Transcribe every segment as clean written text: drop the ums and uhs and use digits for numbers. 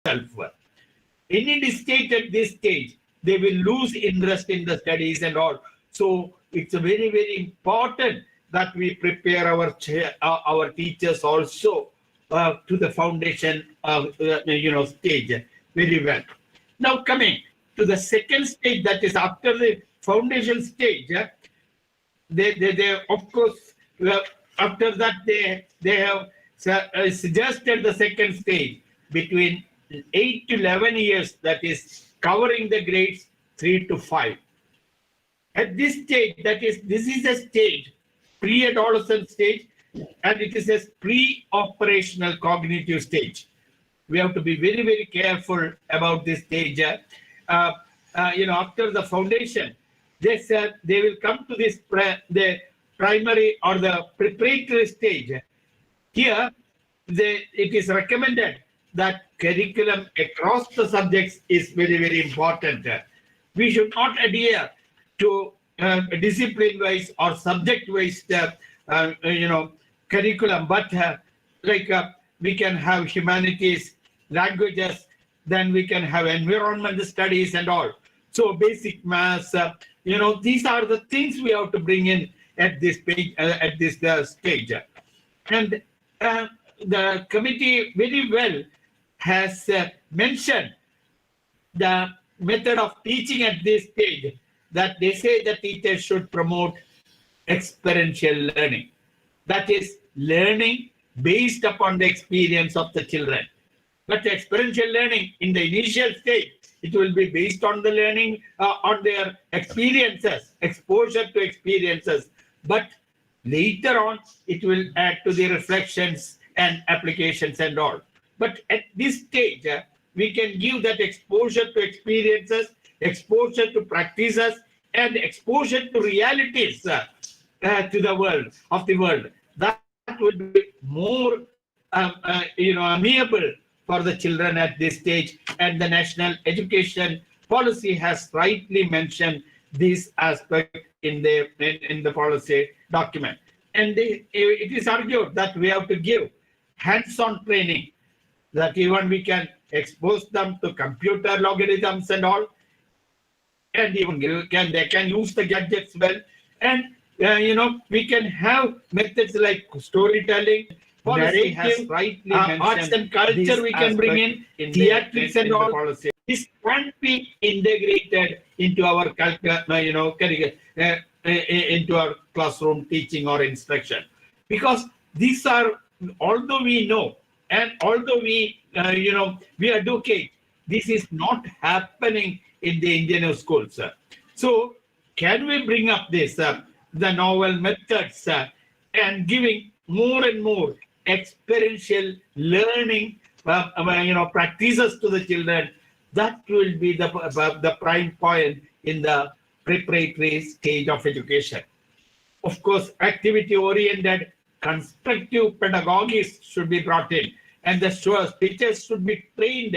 self-worth. Any mistake at this stage, they will lose interest in the studies and all. So it's a very, very important that we prepare our teachers also to the foundation stage very well. Now coming to the second stage, that is after the foundation stage, they of course after that they have suggested the second stage between 8 to 11 years, that is covering the grades 3 to 5. At this stage, this is a stage, pre-adolescent stage, and it is a pre-operational cognitive stage. We have to be very, very careful about this stage. After the foundation, they said they will come to this the primary or the preparatory stage. Here, it is recommended that curriculum across the subjects is very, very important. We should not adhere to discipline-wise or subject-wise, curriculum, but we can have humanities, languages, then we can have environmental studies and all. So basic maths, these are the things we have to bring in at this page, at this stage. And the committee very well has mentioned the method of teaching at this stage, that they say the teachers should promote experiential learning. That is learning based upon the experience of the children. But experiential learning in the initial stage, it will be based on the learning on their experiences, exposure to experiences. But later on, it will add to the reflections and applications and all. But at this stage, we can give that exposure to experiences, exposure to practices, and exposure to realities to the world, of the world. That would be more amiable for the children at this stage. And the National Education Policy has rightly mentioned this aspect in the policy document. And it is argued that we have to give hands-on training, that even we can expose them to computer logarithms and all, and even they can use the gadgets well. And we can have methods like storytelling, policy has rightly mentioned arts and culture we can bring in theatrics and all. Policy. This can be integrated into our curriculum, into our classroom teaching or instruction, because these are, although we know and although we advocate, this is not happening in the Indian schools. So can we bring up this, the novel methods and giving more and more experiential learning practices to the children? That will be the prime point in the preparatory stage of education. Of course, activity-oriented constructive pedagogies should be brought in, and the teachers should be trained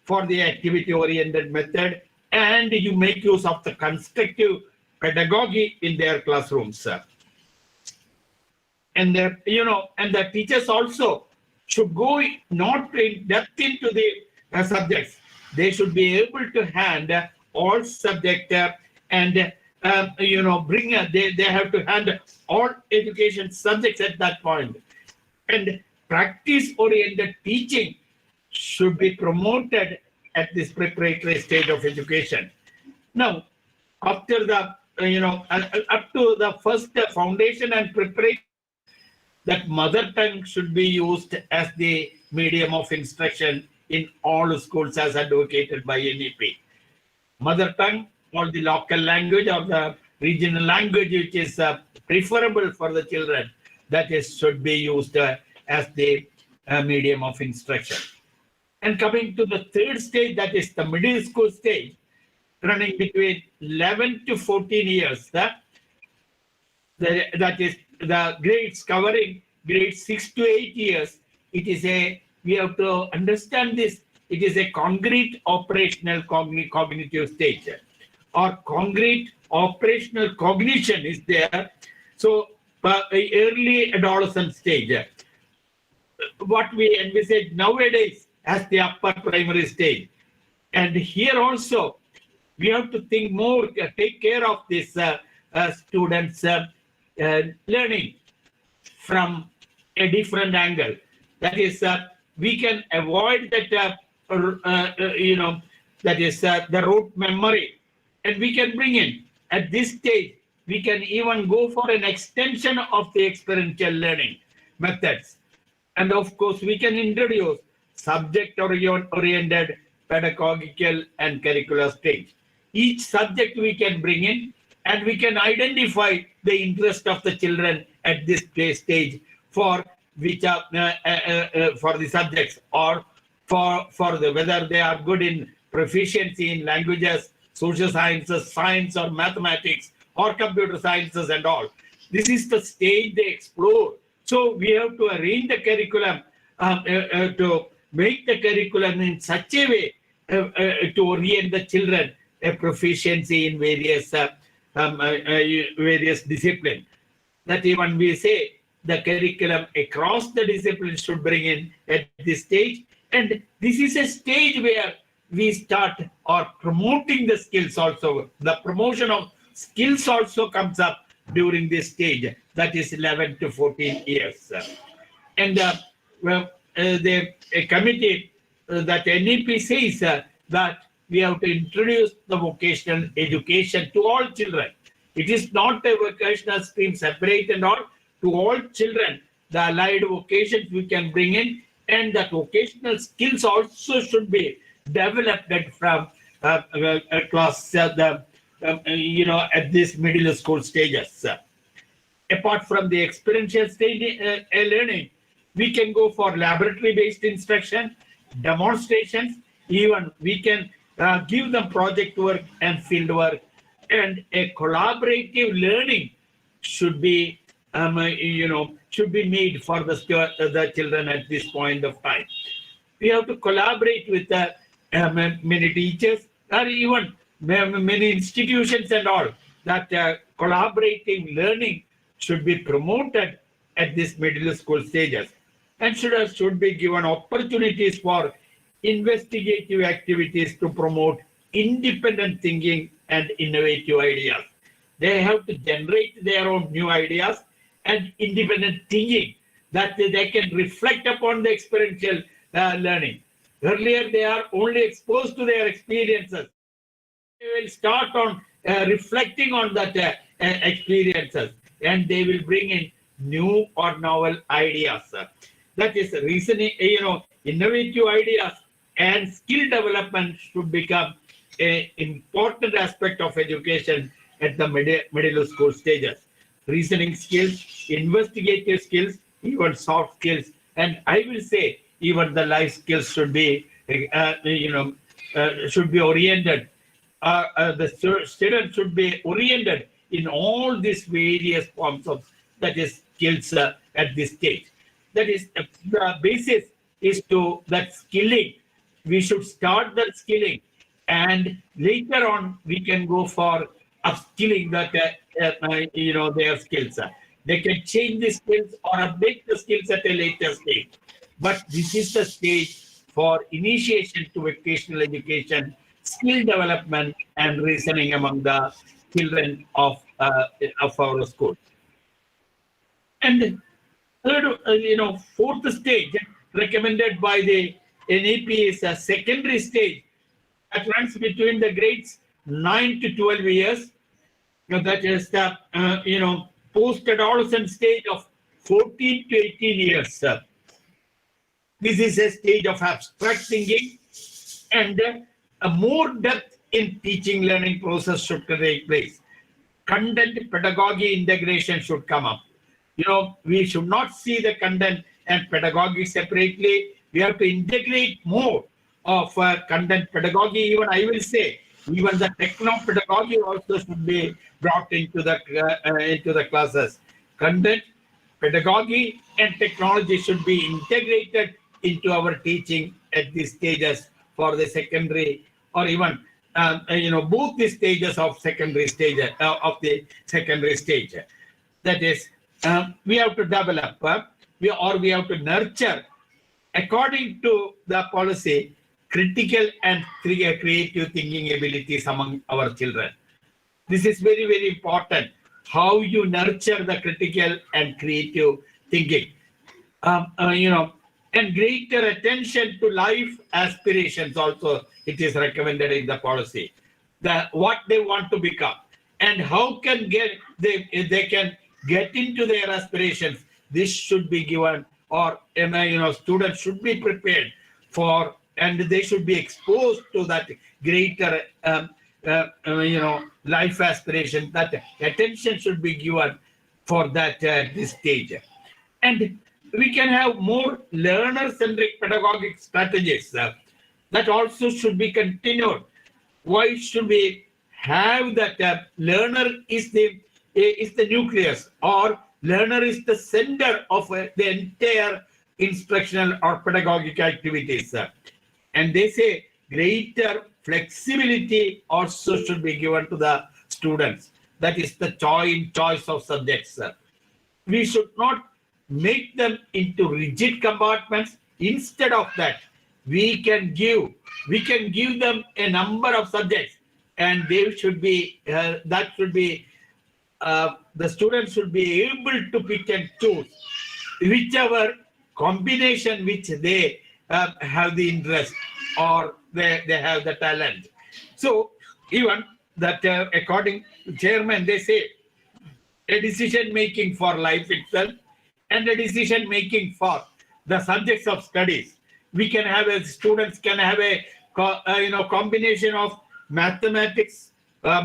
for the activity-oriented method, and you make use of the constructive pedagogy in their classrooms. And the teachers also should go not in depth into the subjects. They should be able to handle all subject and they have to handle all education subjects at that point. And practice-oriented teaching should be promoted at this preparatory stage of education. Now, after the up to the first foundation and preparation, that mother tongue should be used as the medium of instruction in all schools as advocated by NEP. Mother tongue or the local language or the regional language which is preferable for the children, that is should be used as the medium of instruction. And coming to the third stage, that is the middle school stage, running between 11 to 14 years. That is the grades covering grades 6 to 8 years. It is we have to understand this. It is a concrete operational cognitive stage, or concrete operational cognition is there. So early adolescent stage. What we envisage nowadays as the upper primary stage. And here also, we have to think more, take care of this students' learning from a different angle. That is, we can avoid that, that is the rote memory, and we can bring in at this stage. We can even go for an extension of the experiential learning methods, and of course, we can introduce subject-oriented pedagogical and curricular stage. Each subject we can bring in, and we can identify the interest of the children at this stage for which are for the subjects, or for the whether they are good in proficiency in languages, social sciences, science or mathematics or computer sciences and all. This is the stage they explore. So we have to arrange the curriculum to make the curriculum in such a way to orient the children a proficiency in various disciplines. That even we say the curriculum across the disciplines should bring in at this stage. And this is a stage where we start or promoting the skills also. The promotion of skills also comes up during this stage, that is 11 to 14 years. And the committee, that NEP says that we have to introduce the vocational education to all children. It is not a vocational stream separate and all. To all children, the allied vocations we can bring in, and that vocational skills also should be developed from class, at this middle school stages. Apart from the experiential stage learning, we can go for laboratory-based instruction, demonstrations, even we can give them project work and field work, and a collaborative learning should be made for the children at this point of time. We have to collaborate with many teachers or even many institutions and all. That collaborative learning should be promoted at this middle school stages, and should be given opportunities for investigative activities to promote independent thinking and innovative ideas. They have to generate their own new ideas and independent thinking that they can reflect upon the experiential learning. Earlier, they are only exposed to their experiences. They will start on reflecting on that experiences, and they will bring in new or novel ideas. That is reasoning, innovative ideas and skill development should become an important aspect of education at the middle school stages. Reasoning skills, investigative skills, even soft skills, and I will say even the life skills should be, should be oriented. The student should be oriented in all these various forms of, that is, skills at this stage. That is, the basis is to that skilling. We should start that skilling, and later on we can go for upskilling that their skills. They can change the skills or update the skills at a later stage. But this is the stage for initiation to vocational education, skill development, and reasoning among the children of our school. And third, fourth stage recommended by the NEP is a secondary stage that runs between the grades 9 to 12 years. That is the post-adolescent stage of 14 to 18 years. This is a stage of abstract thinking, and a more depth in teaching learning process should take place. Content pedagogy integration should come up. We should not see the content and pedagogy separately. We have to integrate more of content pedagogy. Even I will say, even the techno-pedagogy also should be brought into the classes. Content, pedagogy, and technology should be integrated into our teaching at these stages for the secondary, or even both the stages of secondary stage of the secondary stage. That is, we have to develop, we have to nurture According to the policy, critical and creative thinking abilities among our children. This is very, very important. How you nurture the critical and creative thinking. And greater attention to life aspirations also it is recommended in the policy. What they want to become and how can they can get into their aspirations. This should be given, or students should be prepared for, and they should be exposed to that greater life aspiration. That attention should be given for that this stage. And we can have more learner-centric pedagogic strategies that also should be continued. Why should we have that learner is the nucleus, or learner is the center of the entire instructional or pedagogic activities? And they say greater flexibility also should be given to the students. That is the choice of subjects. We should not make them into rigid compartments. Instead of that, we can give them a number of subjects, and they should be the students should be able to pick and choose whichever combination which they have the interest or they have the talent. So even that according to chairman, they say a decision making for life itself and a decision making for the subjects of studies. We can have students can have a combination of mathematics,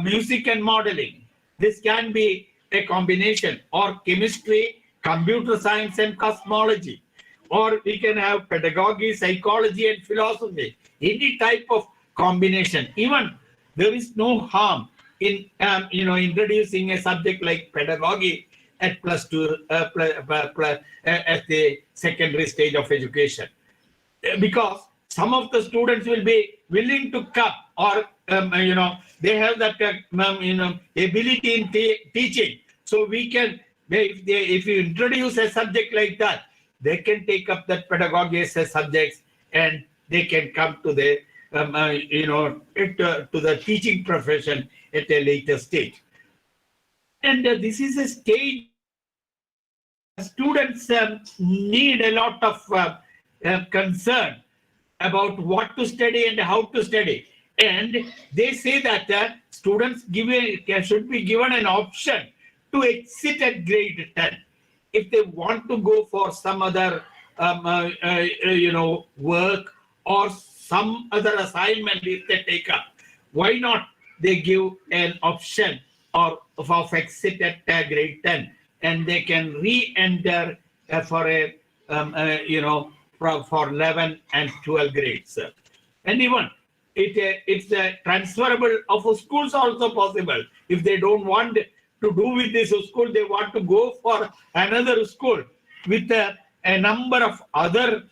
music and modeling. This can be a combination, or chemistry, computer science and cosmology, or we can have pedagogy, psychology and philosophy. Any type of combination. Even there is no harm in introducing a subject like pedagogy at +2 at the secondary stage of education, because some of the students will be willing to come, or they have that ability in teaching. So we can, if you introduce a subject like that, they can take up that pedagogy as a subject, and they can come to the to the teaching profession at a later stage. And this is a stage students need a lot of concern about what to study and how to study. And they say that students should be given an option to exit at grade 10. If they want to go for some other work or some other assignment if they take up, why not they give an option of exit at grade 10, and they can re-enter for for 11 and 12 grades. And even it's transferable of schools also possible. If they don't want to do with this school, they want to go for another school with a number of other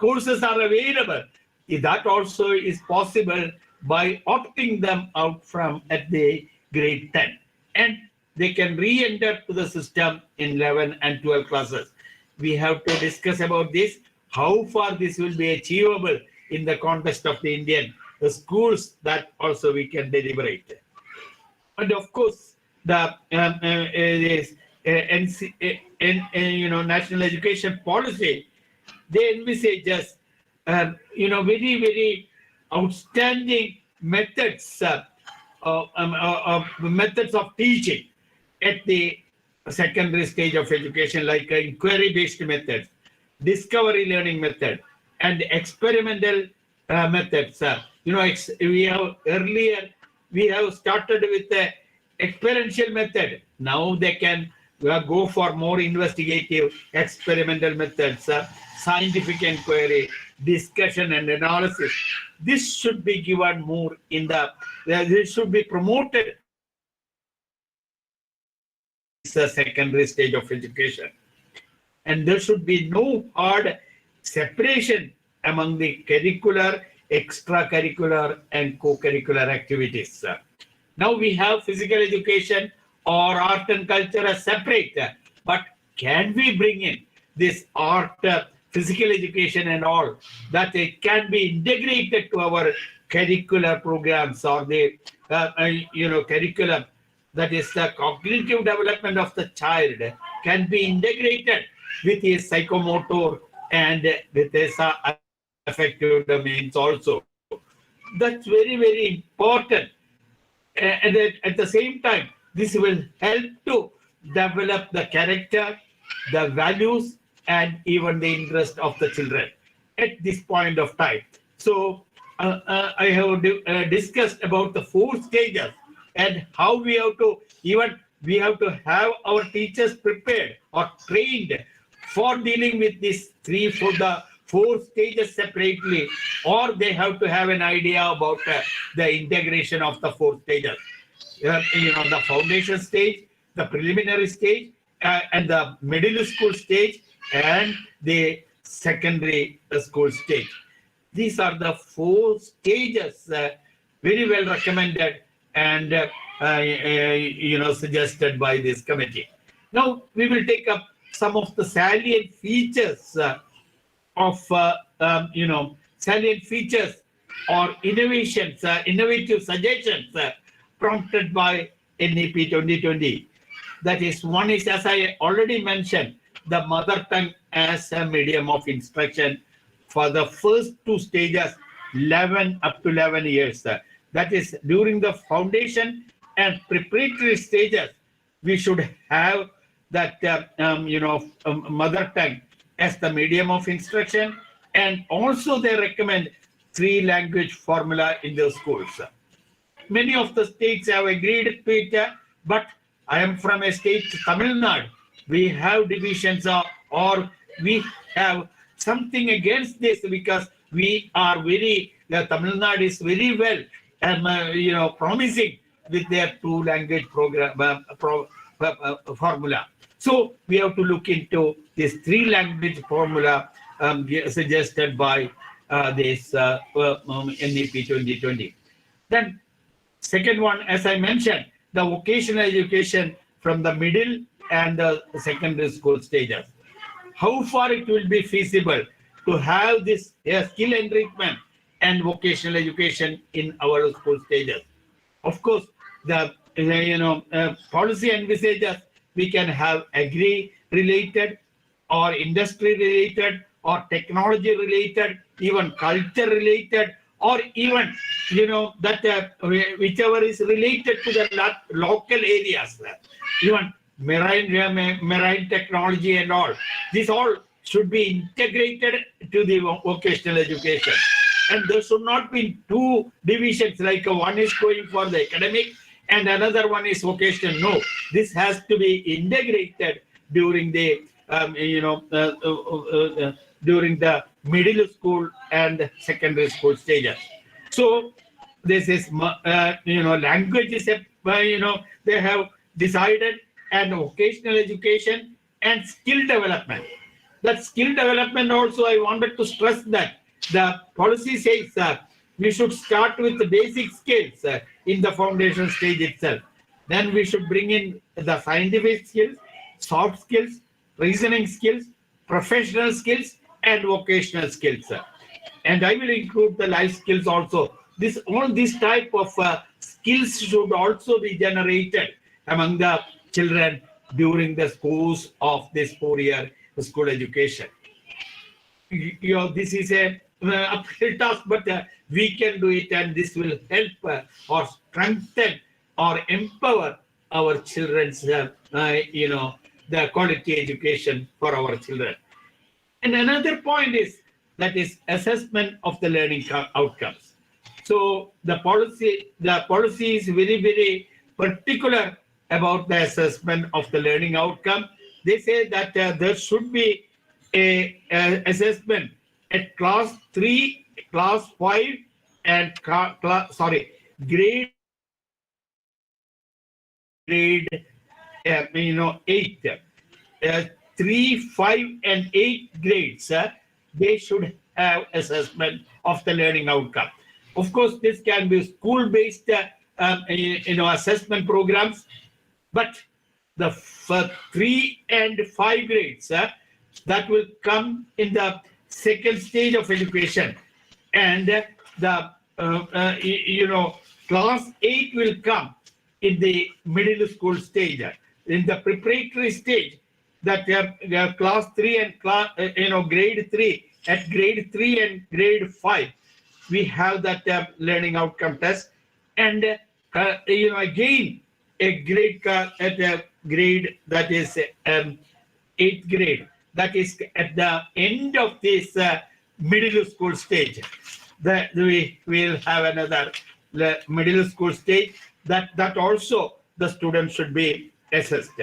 courses are available. That also is possible by opting them out from at the grade 10. And they can re-enter to the system in 11 and 12 classes. We have to discuss about this, how far this will be achievable in the context of the Indian schools, that also we can deliberate. And of course, the national education policy, they envisages very, very outstanding methods of teaching at the secondary stage of education, like inquiry-based methods, discovery learning method, and experimental methods. We have started with the experiential method. Now they can go for more investigative experimental methods, scientific inquiry, discussion and analysis. This should be given more in this should be promoted the secondary stage of education. And there should be no hard separation among the curricular, extracurricular and co-curricular activities. Now we have physical education or art and culture as separate, but can we bring in this art, physical education and all, that it can be integrated to our curricular programs or the curriculum. That is the cognitive development of the child can be integrated with his psychomotor and with his affective domains also. That's very, very important. And at the same time, this will help to develop the character, the values, and even the interest of the children at this point of time. So I have discussed about the 4 stages and how we have to have our teachers prepared or trained for dealing with these 4 stages separately, or they have to have an idea about the integration of the 4 stages. The foundation stage, the preliminary stage, and the middle school stage, and the secondary school stage. These are the 4 stages very well recommended and suggested by this committee. Now we will take up some of the salient features salient features or innovative suggestions prompted by NEP 2020. That is, one is, as I already mentioned, the mother tongue as a medium of instruction for the first 2 stages, 11 up to 11 years. That is, during the foundation and preparatory stages, we should have that mother tongue as the medium of instruction, and also they recommend 3 language formula in the schools. Many of the states have agreed to it, but I am from a state, Tamil Nadu. We have divisions or we have something against this because we are Tamil Nadu is very well promising with their 2 language program formula. So we have to look into this 3 language formula suggested by this NEP 2020. Then second one, as I mentioned, the vocational education from the middle and the secondary school stages. How far it will be feasible to have this skill enrichment and vocational education in our school stages? Of course, the policy envisages we can have agri-related or industry-related or technology-related, even culture-related, or even whichever is related to the local areas, even marine technology and all. This all should be integrated to the vocational education, and there should not be 2 divisions, like one is going for the academic and another one is vocational. No, this has to be integrated during the during the middle school and secondary school stages. So this is language is they have decided, and vocational education and skill development. That skill development also, I wanted to stress that the policy says that we should start with the basic skills in the foundation stage itself. Then we should bring in the scientific skills, soft skills, reasoning skills, professional skills, and vocational skills. And I will include the life skills also. All these type of skills should also be generated among the children during the course of this 4-year school education. This is a uphill task, but we can do it, and this will help or strengthen or empower our children's, the quality education for our children. And another point is assessment of the learning outcomes. So the policy is very, very particular about the assessment of the learning outcome. They say that there should be a assessment at class 3, class 5, and grade 8. 3, 5, and 8 grades, they should have assessment of the learning outcome. Of course, this can be school-based, assessment programs, but the 3 and 5 grades that will come in the second stage of education, and the class 8 will come in the middle school stage. In the preparatory stage, that class 3 and class grade 3, at grade 3 and grade 5 we have that learning outcome test, and again a grade at a grade that is 8th grade, that is at the end of this middle school stage, that we will have another middle school stage, that also the student should be assessed.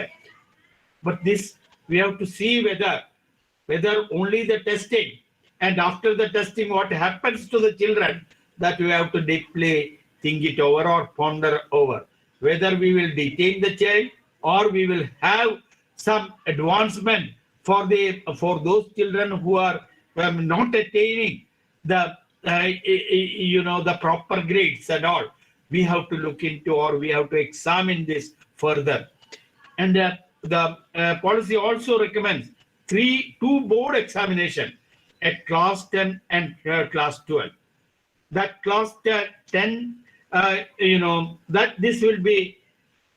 But this we have to see whether only the testing, and after the testing what happens to the children, that we have to deeply think it over or ponder over, whether we will detain the child or we will have some advancement for those children who are not attaining the the proper grades and all. We have to look into, or we have to examine this further. And the policy also recommends two board examination at class 10 and class 12. That class 10, that this will be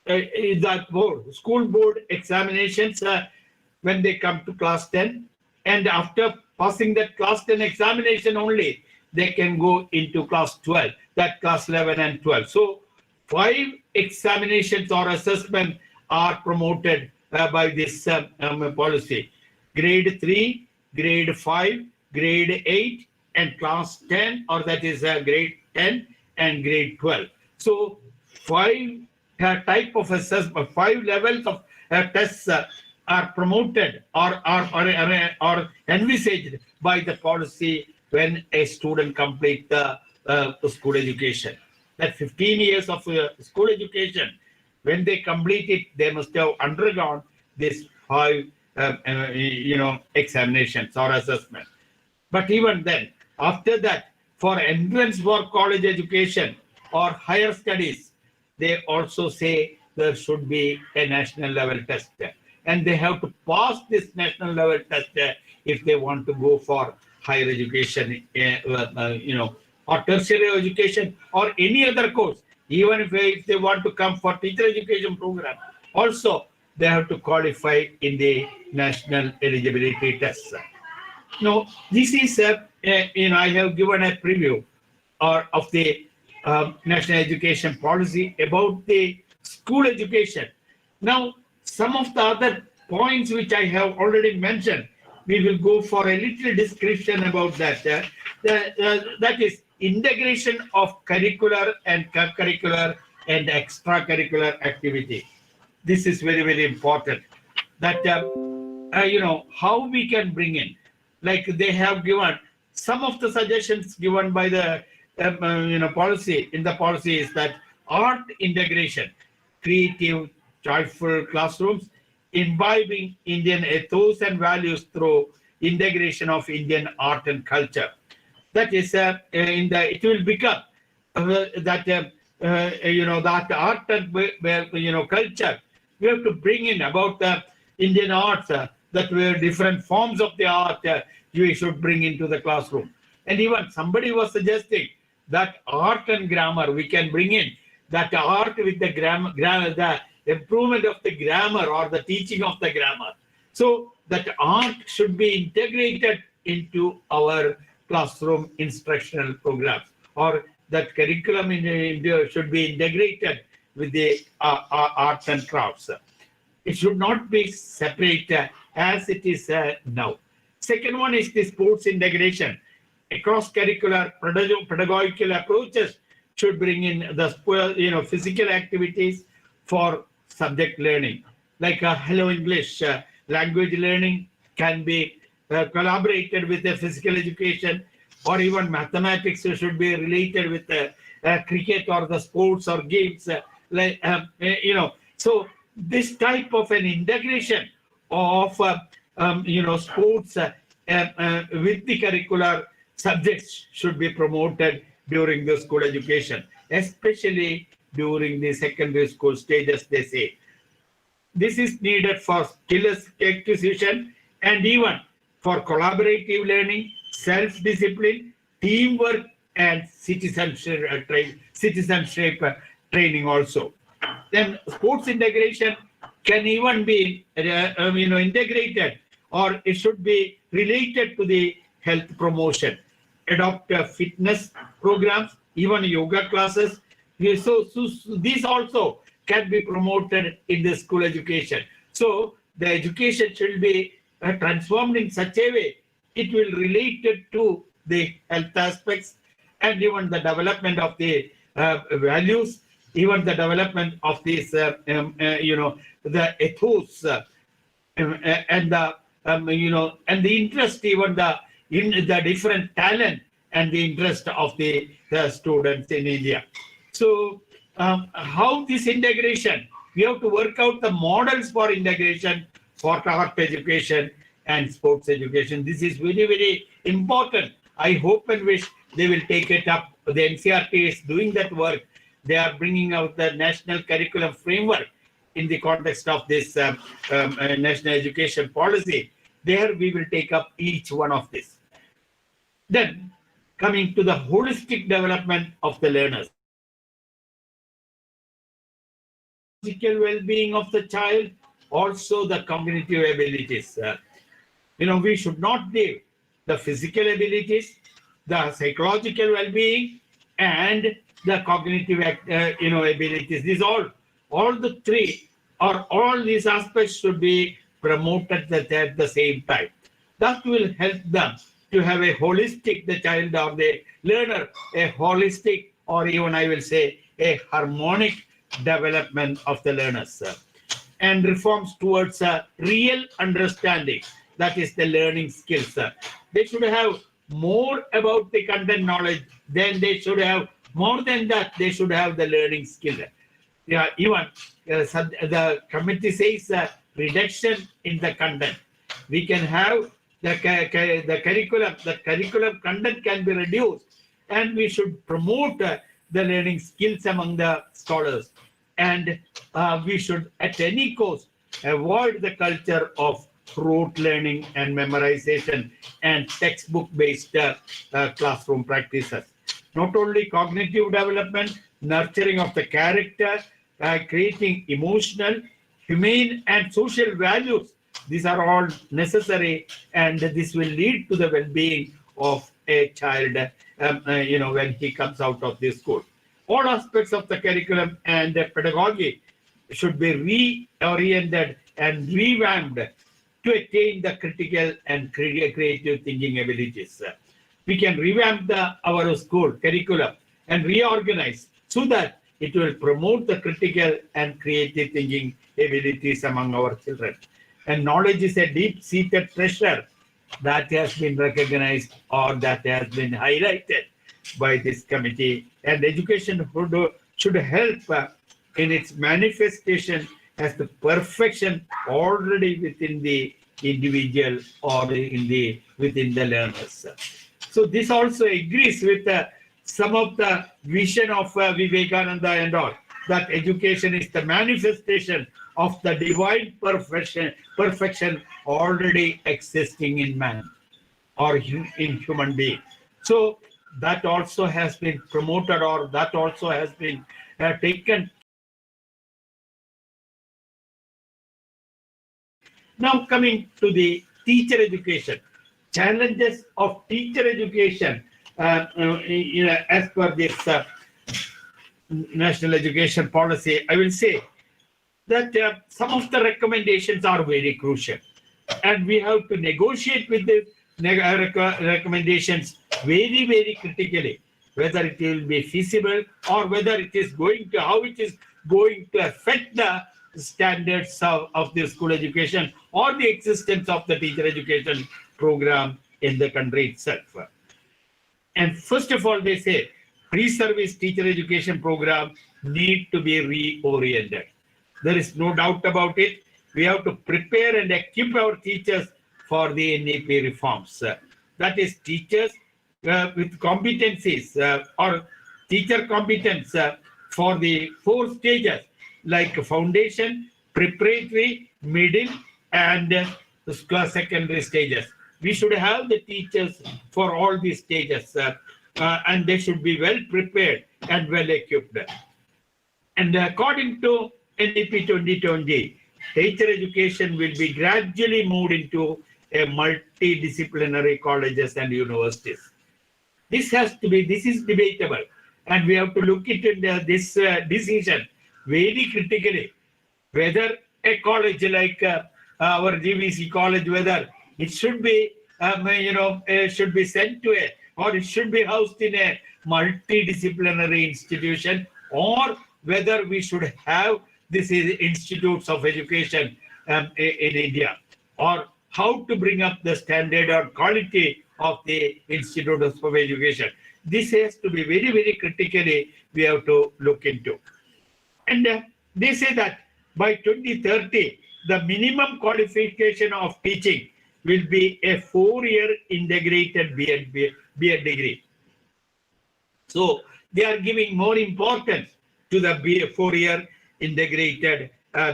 that school board examinations when they come to class 10, and after passing that class 10 examination only, they can go into class 12, that class 11 and 12. So 5 examinations or assessment are promoted by this policy: grade 3, grade 5, grade 8, and class 10, or that is grade 10 and grade 12. So 5 type of assessment, 5 levels of tests are promoted or envisaged by the policy when a student completes the school education. That 15 years of school education, when they complete it, they must have undergone this 5 examinations or assessment. But even then, after that, for entrance for college education or higher studies, they also say there should be a national level test, and they have to pass this national level test if they want to go for higher education, or tertiary education or any other course. Even if they want to come for teacher education program, also they have to qualify in the national eligibility tests. Now, this is I have given a preview of the national education policy about the school education. Now, some of the other points which I have already mentioned, we will go for a little description about that. That is integration of curricular and co-curricular and extracurricular activity. This is very, very important. That how we can bring in, like they have given some of the suggestions given by the policy. In the policy is that art integration, creative, joyful classrooms, imbibing Indian ethos and values through integration of Indian art and culture. That is it will become that art and culture. We have to bring in about the Indian arts, that were different forms of the art we should bring into the classroom. And even somebody was suggesting that art and grammar, we can bring in that art with the grammar, the improvement of the grammar or the teaching of the grammar. So that art should be integrated into our classroom instructional programs, or that curriculum in India should be integrated with the arts and crafts. It should not be separate as it is now. Second one is the sports integration. Across curricular pedagogical approaches should bring in the physical activities for subject learning, like Hello English language learning can be collaborated with the physical education, or even mathematics should be related with cricket or the sports or games. So this type of an integration of sports with the curricular subjects should be promoted during the school education, especially during the secondary school stages, they say. This is needed for skill acquisition and even for collaborative learning, self-discipline, teamwork, and citizenship training also. Then sports integration can even be integrated, or it should be related to the health promotion. Adopt fitness programs, even yoga classes. So these also can be promoted in the school education. So the education should be transformed in such a way it will relate it to the health aspects, and even the development of the values, even the development of these, the ethos, and the, and the interest, even in the different talent and the interest of the students in India. So how this integration, we have to work out the models for integration for art education and sports education. This is very, very important. I hope and wish they will take it up. The NCRT is doing that work. They are bringing out the national curriculum framework in the context of this national education policy. There we will take up each one of this. Then coming to the holistic development of the learners. Physical well-being of the child, also the cognitive abilities. We should not leave the physical abilities, the psychological well-being, and the cognitive abilities. These all the three, or all these aspects should be promoted at the same time. That will help them to have a holistic, the child or the learner, a holistic, or even I will say a harmonic development of the learners. And reforms towards a real understanding, that is the learning skills. They should have more about the content knowledge, then they should have more than that, they should have the learning skill. Yeah, even the committee says reduction in the content. We can have the curriculum content can be reduced, and we should promote the learning skills among the scholars. And we should at any cost avoid the culture of rote learning and memorization and textbook-based classroom practices. Not only cognitive development, nurturing of the character, creating emotional, humane, and social values. These are all necessary, and this will lead to the well-being of a child, when he comes out of the school. All aspects of the curriculum and the pedagogy should be reoriented and revamped to attain the critical and creative thinking abilities. We can revamp our school curriculum and reorganize so that it will promote the critical and creative thinking abilities among our children. And knowledge is a deep-seated treasure that has been recognized or that has been highlighted by this committee. And education should help in its manifestation as the perfection already within the individual or within the learners. So this also agrees with some of the vision of Vivekananda and all, that education is the manifestation of the divine perfection already existing in man or in human being. So that also has been promoted, or that also has been taken. Now coming to the teacher education, challenges of teacher education as per this national education policy, I will say that some of the recommendations are very crucial, and we have to negotiate with the recommendations very, very critically, whether it will be feasible or whether it is going to, how it is going to affect the standards of the school education or the existence of the teacher education program in the country itself. And first of all, they say pre-service teacher education program need to be reoriented. There is no doubt about it. We have to prepare and equip our teachers for the NEP reforms. That is, teachers with competencies or teacher competence for the 4 stages like foundation, preparatory, middle, and secondary stages. We should have the teachers for all these stages, and they should be well prepared and well equipped. And according to NEP 2020, teacher education will be gradually moved into a multidisciplinary colleges and universities. This is debatable, and we have to look into this decision very critically, whether a college like our GVC college, whether it should be, should be sent to or it should be housed in a multidisciplinary institution, or whether we should have these institutes of education in India, or how to bring up the standard or quality of the institutes of education. This has to be very, very critically we have to look into. And they say that by 2030, the minimum qualification of teaching will be a 4-year integrated B.Ed degree. So they are giving more importance to the 4-year integrated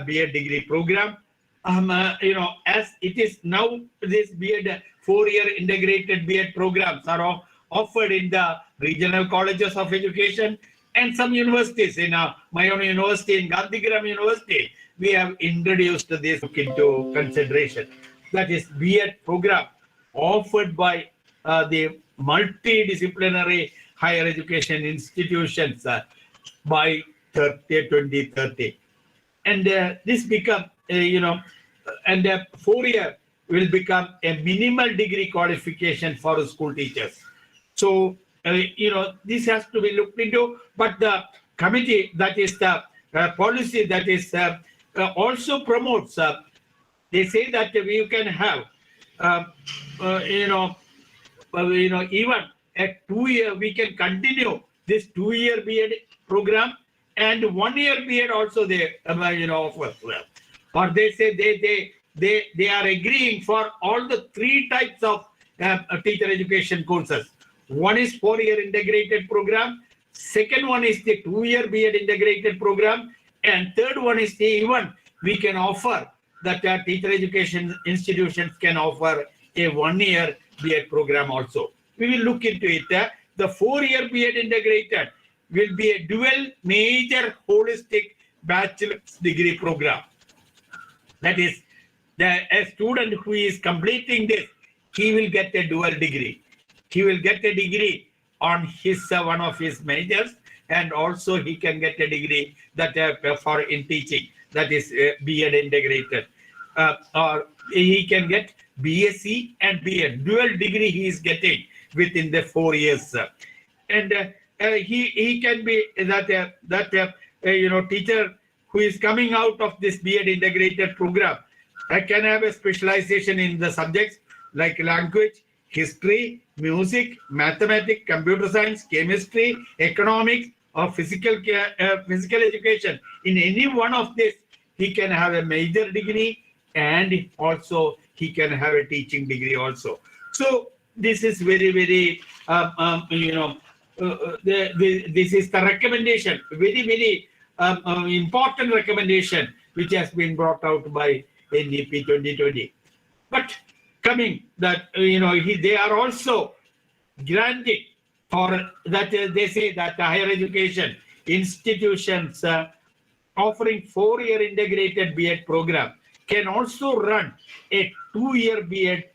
B.Ed degree program. As it is now, this B.Ed 4-year integrated B.Ed programs are offered in the regional colleges of education and some universities. In my own university, in Gandhigram University, we have introduced this into consideration. That is B.Ed program offered by the multidisciplinary higher education institutions by 2030. And this become, and 4-year will become a minimal degree qualification for school teachers. So, this has to be looked into, but the committee, that is the policy that is also promotes, they say that you can have, even a 2-year, we can continue this 2-year B.Ed program, and 1-year B.Ed also they offer. Or they say they are agreeing for all the 3 types of teacher education courses. One is 4-year integrated program, second one is the 2-year B.Ed integrated program, and third one is the even we can offer that teacher education institutions can offer a 1-year B.Ed program also. We will look into it. The 4-year B.Ed integrated will be a dual major holistic bachelor's degree program. That is, a student who is completing this, he will get a dual degree. He will get a degree on his one of his majors, and also he can get a degree that for in teaching, that is B.Ed integrated. Or he can get BSc and B.Ed. Dual degree he is getting within the 4 years. And he can be that teacher who is coming out of this B.Ed integrated program can have a specialization in the subjects like language, history, music, mathematics, computer science, chemistry, economics, or physical education. In any one of this, he can have a major degree, and also he can have a teaching degree also. So this is very, very, this is the recommendation, very, very important recommendation which has been brought out by NEP 2020. But coming that, they are also granting for that, they say that the higher education institutions offering 4-year integrated B.Ed program can also run a 2-year B.Ed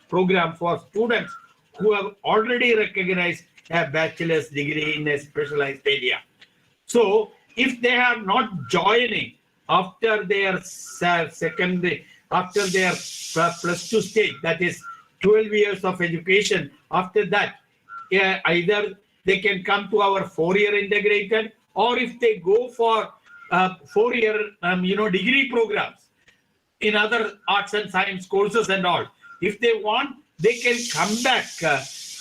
program for students who have already recognized a bachelor's degree in a specialized area. So if they are not joining after their secondary, after their plus 2 stage, that is 12 years of education, after that, either they can come to our 4-year integrated, or if they go for 4-year, degree programs in other arts and science courses and all, if they want, they can come back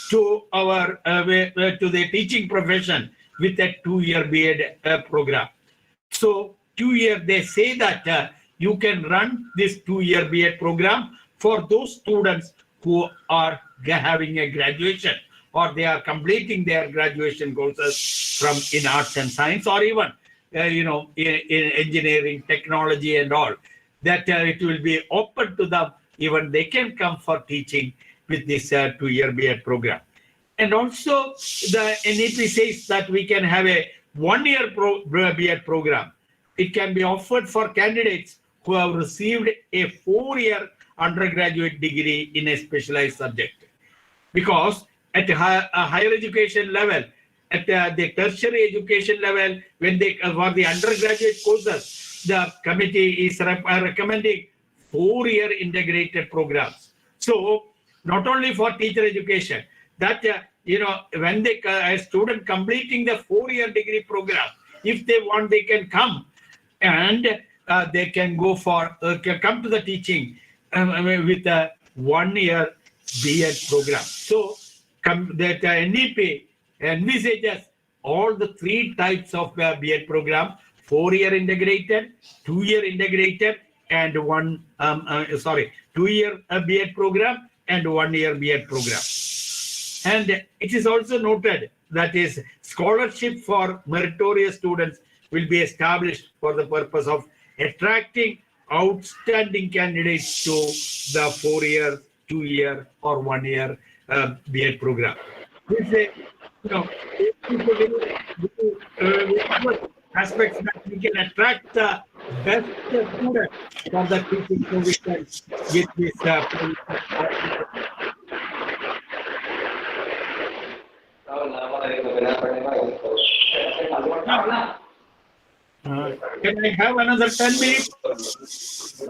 to our to the teaching profession with a 2-year B.Ed program. So 2-year, they say that you can run this 2-year B.Ed program for those students who are having a graduation, or they are completing their graduation courses from in arts and science, or even in engineering, technology and all, that it will be open to them even they can come for teaching with this 2-year B.Ed program. And also the NEP says that we can have a 1-year B.Ed program. It can be offered for candidates who have received a 4-year undergraduate degree in a specialized subject. Because at a higher education level, at the tertiary education level, when they for the undergraduate courses, the committee is recommending 4-year integrated programs. So not only for teacher education, that when a student completing the 4-year degree program, if they want, they can come and they can go for come to the teaching with a 1-year B.Ed program. So that NEP envisages all the 3 types of B.Ed program: 4-year integrated, 2-year integrated, and 2-year B.Ed program and 1-year B.Ed program. And it is also noted that is scholarship for meritorious students will be established for the purpose of attracting outstanding candidates to the 4-year, 2-year, or 1-year B.Ed program. This is aspects that we can attract the best students for the teaching position with this. Can I have another 10 minutes?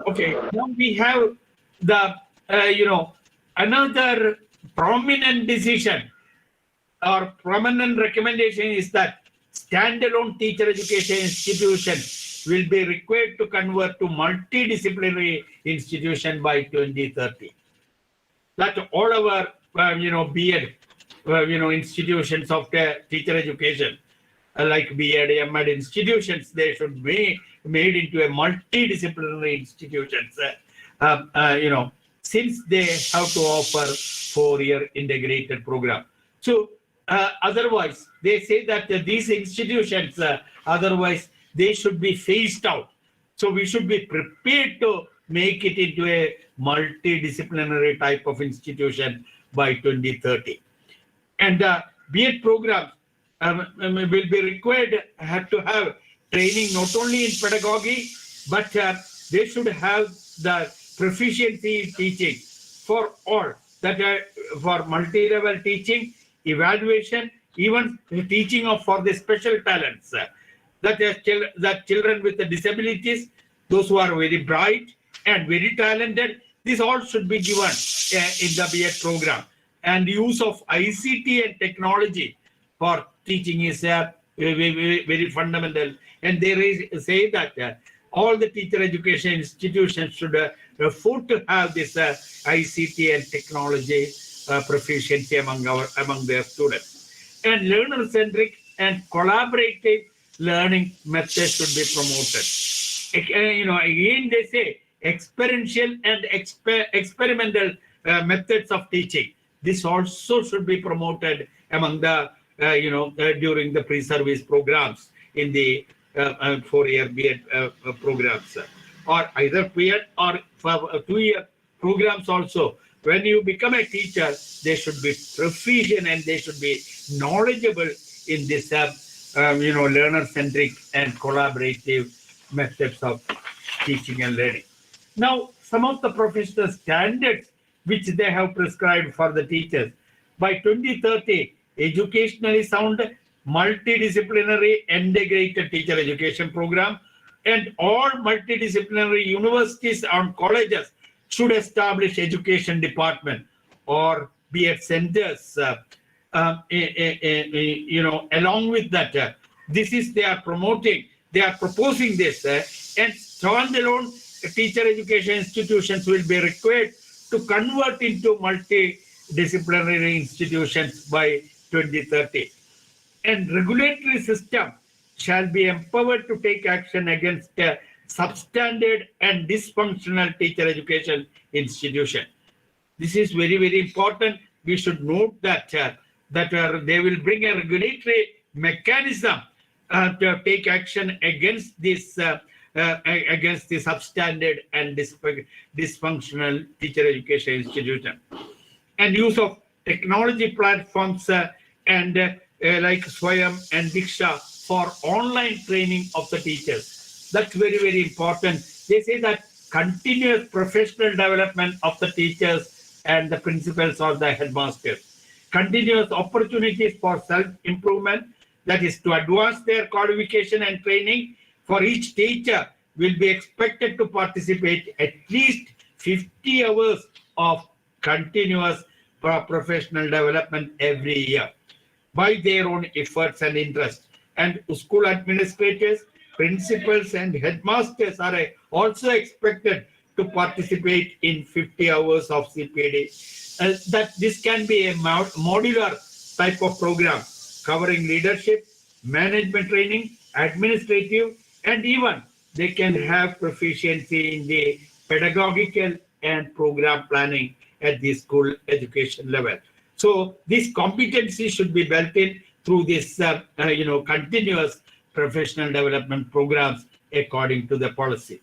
Okay, now we have the, another prominent decision or prominent recommendation is that standalone teacher education institutions will be required to convert to multidisciplinary institution by 2030. That all our, B.Ed, institutions of the teacher education, like B.Ed, M.Ed institutions, they should be made into a multidisciplinary institutions, since they have to offer 4-year integrated program. So otherwise, they say that these institutions, otherwise they should be phased out. So we should be prepared to make it into a multidisciplinary type of institution by 2030. And B.Ed programs will be required to have training not only in pedagogy, but they should have the proficiency in teaching for all, that for multi-level teaching, evaluation, even teaching for the special talents, that children with the disabilities, those who are very bright and very talented, this all should be given in the B.Ed program. And use of ICT and technology for teaching is very, very fundamental. And they say that all the teacher education institutions should afford to have this ICT and technology proficiency among their students. And learner-centric and collaborative learning methods should be promoted. Again they say experiential and experimental methods of teaching. This also should be promoted among the during the pre-service programs in the 4-year B.Ed programs, or either B.Ed or 2-year programs also. When you become a teacher, they should be proficient and they should be knowledgeable in this, learner-centric and collaborative methods of teaching and learning. Now, some of the professional standards which they have prescribed for the teachers. By 2030, educationally sound, multidisciplinary integrated teacher education program, and all multidisciplinary universities and colleges should establish education department or B.Ed centers. Along with that, they are proposing this, and standalone teacher education institutions will be required to convert into multidisciplinary institutions by 2030. And regulatory system shall be empowered to take action against substandard and dysfunctional teacher education institution. This is very, very important. We should note that they will bring a regulatory mechanism to take action against this against the substandard and dysfunctional teacher education institution. And use of technology platforms like Swayam and Diksha for online training of the teachers. That's very, very important. They say that continuous professional development of the teachers and the principals or the headmasters. Continuous opportunities for self-improvement, that is to advance their qualification and training. For each teacher will be expected to participate at least 50 hours of continuous professional development every year by their own efforts and interest. And school administrators, principals and headmasters are also expected to participate in 50 hours of CPD. That this can be a modular type of program covering leadership, management training, administrative, and even they can have proficiency in the pedagogical and program planning at the school education level. So this competency should be built in through this, continuous professional development programs according to the policy.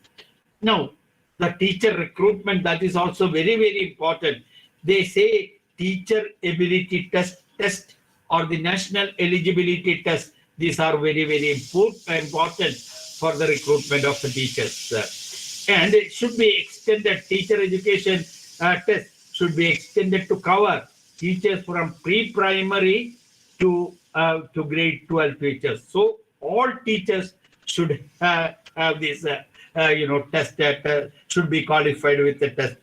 Now, the teacher recruitment, that is also very, very important. They say teacher ability test or the national eligibility test. These are very, very important for the recruitment of the teachers. And it should be extended, teacher education test should be extended to cover teachers from pre-primary to grade 12 teachers. So all teachers should have this, test, should be qualified with the test,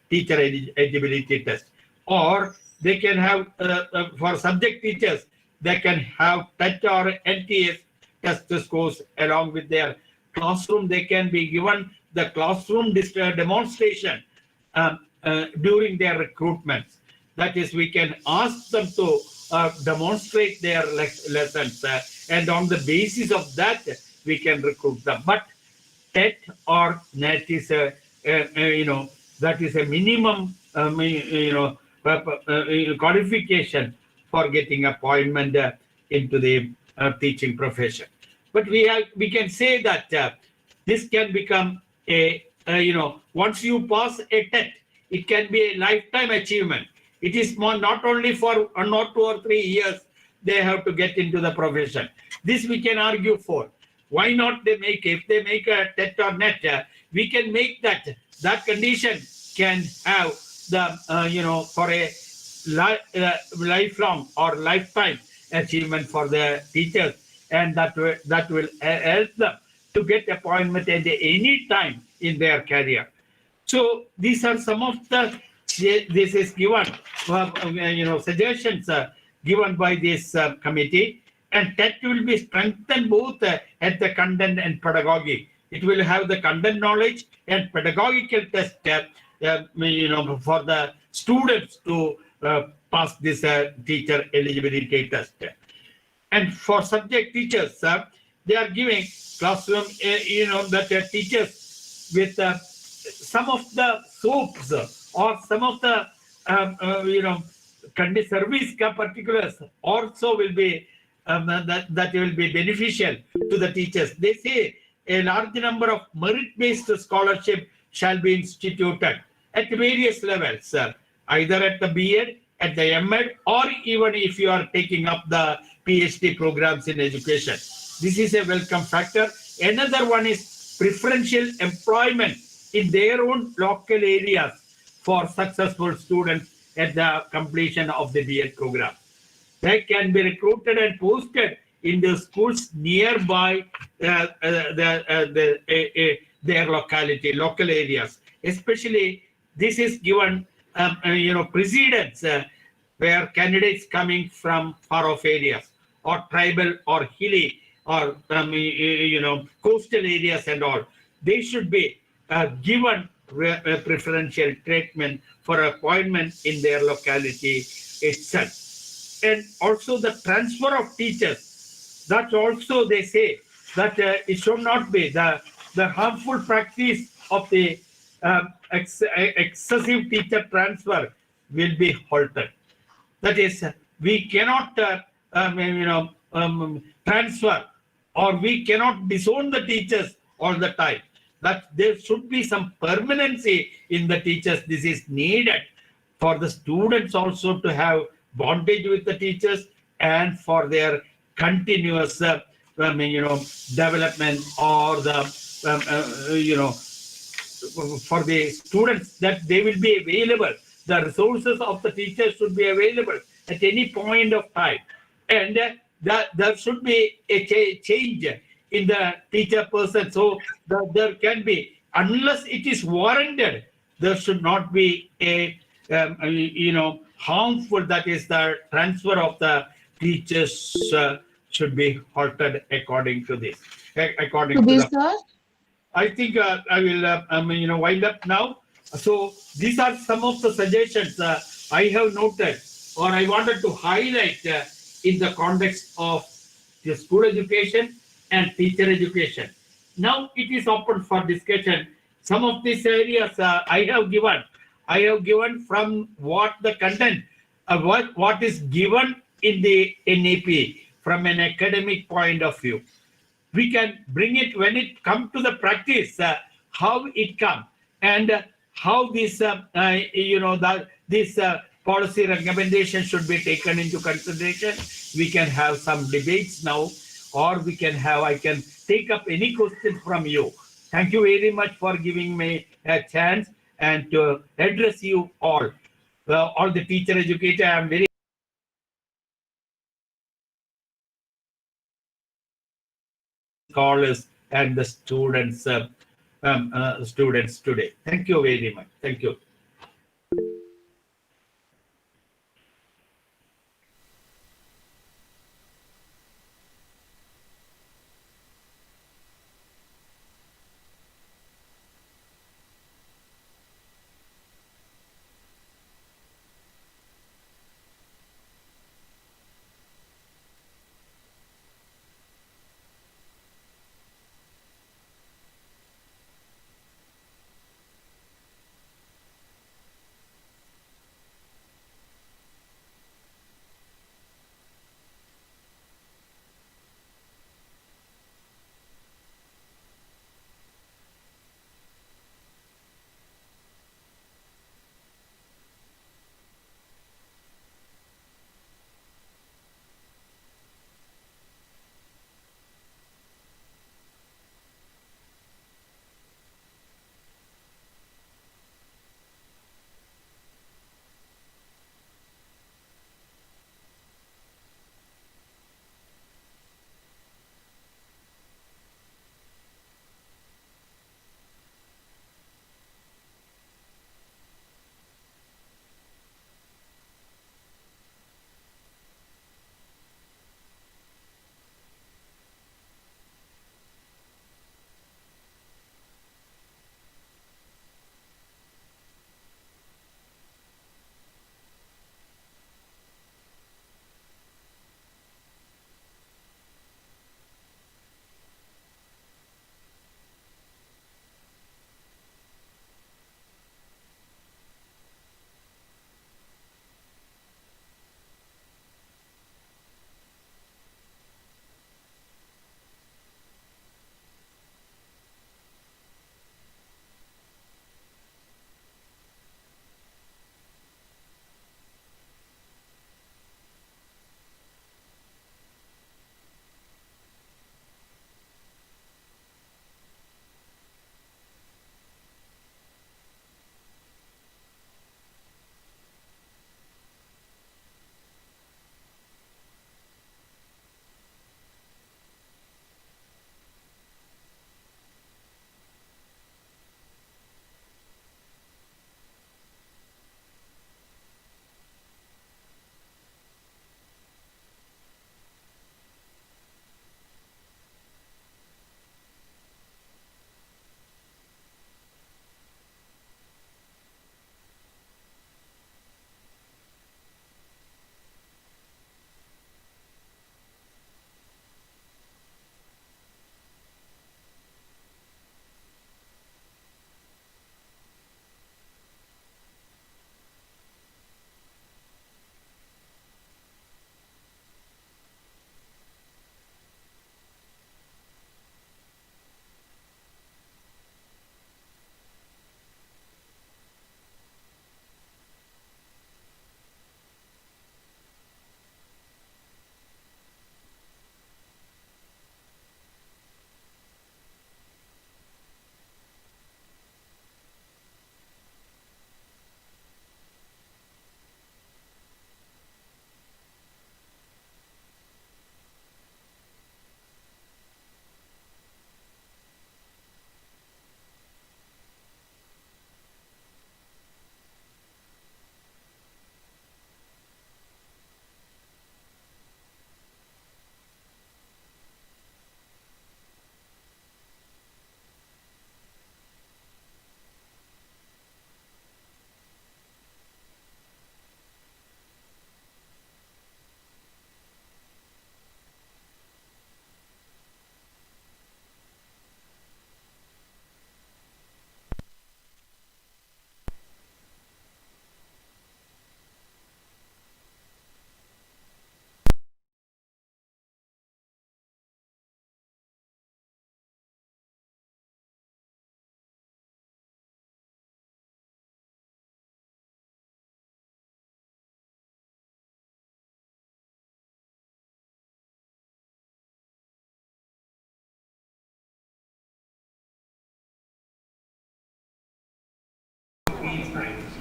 teacher eligibility test. Or they can have, for subject teachers, they can have TET or NTS test scores along with their classroom. They can be given the classroom demonstration during their recruitments. That is, we can ask them to demonstrate their lessons, and on the basis of that, we can recruit them. But TET or NET is that is a minimum, qualification for getting appointment into the teaching profession. But we can say that this can become once you pass a TET, it can be a lifetime achievement. It is not only for 1 or 2 or 3 years they have to get into the profession. This we can argue for. Why not if they make a TET or NET, we can make that condition can have the, for a lifelong or lifetime achievement for the teachers, and that will help them to get appointment at any time in their career. So these are some of this is given, suggestions given by this committee, and that will be strengthened both at the content and pedagogy. It will have the content knowledge and pedagogical test, for the students to pass this teacher eligibility test. And for subject teachers, they are giving classroom, that teachers with some of the soaps or some of the, service particulars also will be, that will be beneficial to the teachers. They say a large number of merit-based scholarship shall be instituted at various levels, either at the B.Ed, at the M.Ed, or even if you are taking up the PhD programs in education. This is a welcome factor. Another one is preferential employment in their own local areas for successful students at the completion of the B.Ed program. They can be recruited and posted in the schools nearby their locality, local areas. Especially, this is given, precedence where candidates coming from far-off areas or tribal or hilly or coastal areas and all. They should be given preferential treatment for appointment in their locality itself. And also the transfer of teachers, that also they say that it should not be the harmful practice of the excessive teacher transfer will be halted. That is, we cannot transfer, or we cannot disown the teachers all the time. That there should be some permanency in the teachers. This is needed for the students also to have bondage with the teachers and for their continuous, development, or the, for the students, that they will be available. The resources of the teachers should be available at any point of time. And that there should be a change in the teacher person. So that there can be, unless it is warranted, there should not be a, harmful, that is the transfer of the teachers should be halted according to this, according to Today, the. sir. I think I will, wind up now. So these are some of the suggestions I have noted, or I wanted to highlight in the context of the school education and teacher education. Now it is open for discussion. Some of these areas I have given from what the content, what is given in the NEP from an academic point of view. We can bring it when it come to the practice, how it come, and how this that this policy recommendation should be taken into consideration. We can have some debates now, or we can have, I can take up any questions from you. Thank you very much for giving me a chance and to address you all the teacher educator. I am very scholars and the students, students today. Thank you very much. Thank you.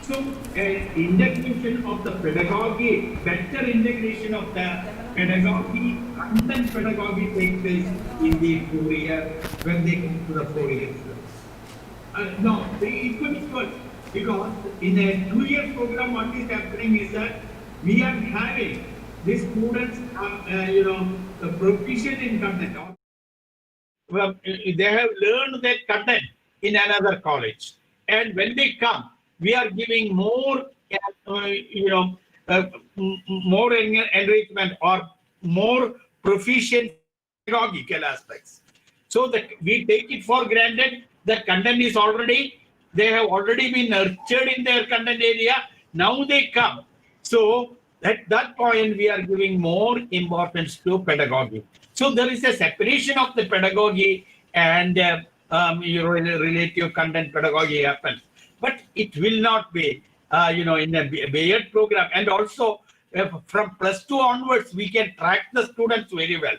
So, integration of the pedagogy, better integration of the pedagogy, content pedagogy takes place in the 4 year when they come to the 4 years. No, it could be good because in a 2 year program, what is happening is that we are having these students, proficient in content. Well, they have learned that content in another college, and when they come, we are giving more, more enrichment or more proficiency in pedagogical aspects. So that we take it for granted that content is already, they have already been nurtured in their content area. Now they come. So at that point, we are giving more importance to pedagogy. So there is a separation of the pedagogy and relative content pedagogy happens. But it will not be, in a B.Ed program. And also from +2 onwards, we can track the students very well.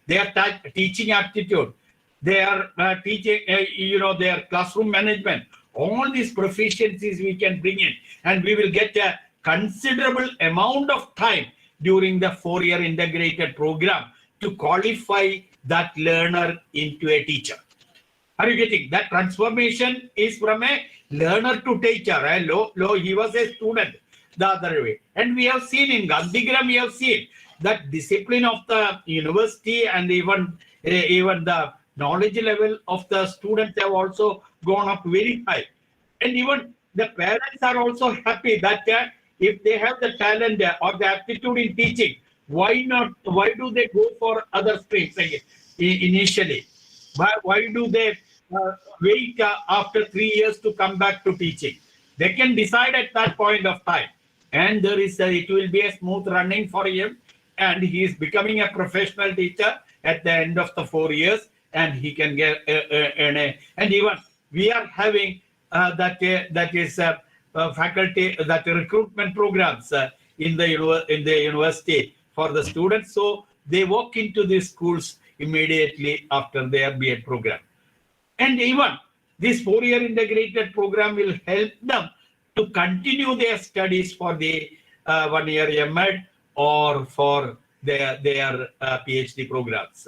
Their teaching aptitude, their teaching, their classroom management, all these proficiencies we can bring in, and we will get a considerable amount of time during the 4 year integrated program to qualify that learner into a teacher. Are you getting that? Transformation is from a learner to teacher. He was a student the other way. And we have seen in Gandhigram, we have seen that discipline of the university and even the knowledge level of the students have also gone up very high. And even the parents are also happy that if they have the talent or the aptitude in teaching, why not? Why do they go for other streams initially? Why do they wait after 3 years to come back to teaching? They can decide at that point of time, and it will be a smooth running for him, and he is becoming a professional teacher at the end of the 4 years, and he can get and even we are having faculty that recruitment programs in the university for the students, so they walk into these schools immediately after their B.Ed program. And even this 4 year integrated program will help them to continue their studies for the 1 year M.Ed or for their PhD programs.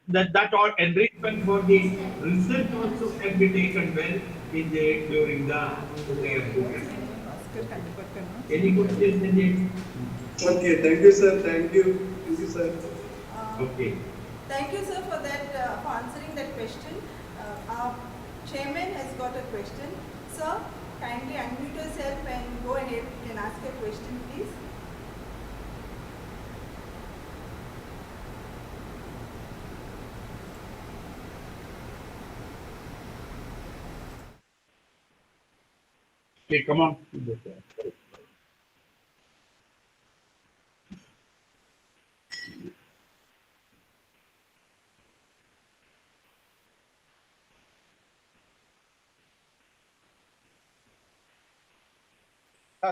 That all enrichment for the research also can be taken well during the 4 year program. Any questions? Okay, thank you, sir. Thank you. Thank you, sir. Okay. Thank you, sir, for that for answering that question. Our chairman has got a question. Sir, kindly unmute yourself and go ahead and ask a question, please. Okay, come on.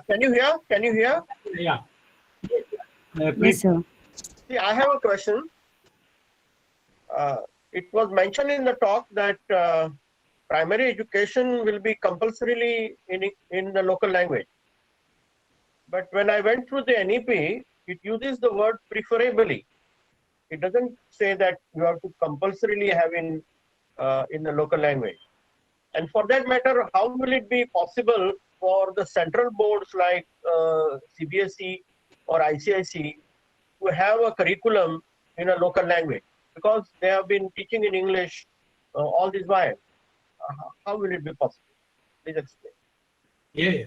Can you hear? Can you hear? Yeah. Yes, sir. See, I have a question. It was mentioned in the talk that primary education will be compulsorily in the local language. But when I went through the NEP, it uses the word preferably. It doesn't say that you have to compulsorily have in the local language. And for that matter, how will it be possible for the central boards like CBSE or ICIC to have a curriculum in a local language? Because they have been teaching in English all this while. How will it be possible? Please explain. Yeah.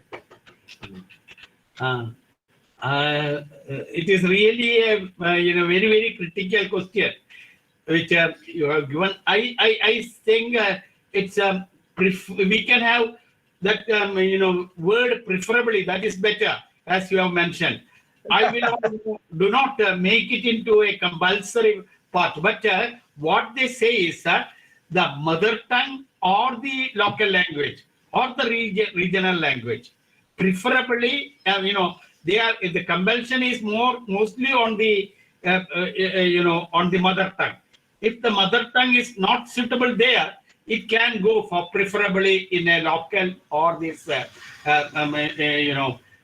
It is really a very, very critical question which you have given. I think it's we can have that word preferably. That is better, as you have mentioned. I will do not make it into a compulsory part. But what they say is that the mother tongue or the local language or the regional language, preferably, the compulsion is mostly on the on the mother tongue. If the mother tongue is not suitable there, it can go for preferably in a local or this,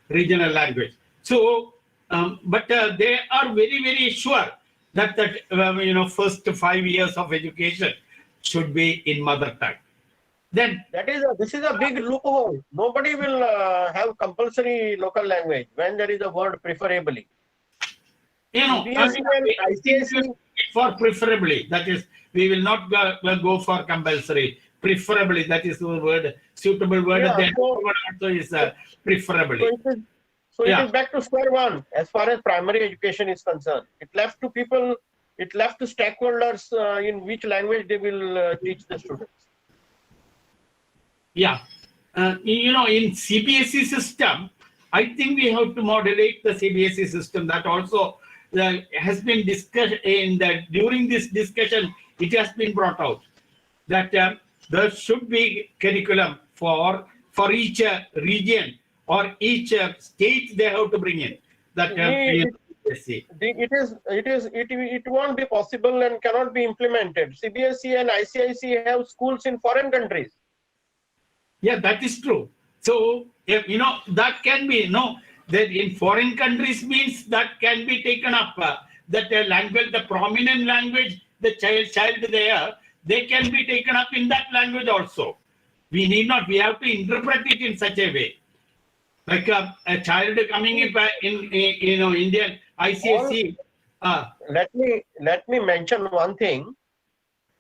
regional language. So, but they are very sure that first 5 years of education should be in mother tongue. Then, This is a big loophole. Nobody will have compulsory local language when there is a word preferably. CBSE and I think ICSE for preferably, that is, we will not go for compulsory. Preferably, that is the word, suitable word. Yeah, Then so- word also is preferably. So Yeah. it is back to square one as far as primary education is concerned. It left to people, it left to stakeholders in which language they will teach the students. Yeah. In CBSE system, I think we have to modulate the CBSE system. That also has been discussed during this discussion. It has been brought out that there should be curriculum for each region or each state. They have to bring in that CBSE. It won't be possible and cannot be implemented. CBSE and ICIC have schools in foreign countries. Yeah, that is true. So, that can be, that in foreign countries means that can be taken up. That language, the prominent language, the child there, they can be taken up in that language also. We have to interpret it in such a way. Like a child coming in Indian ICSE. Let me mention one thing.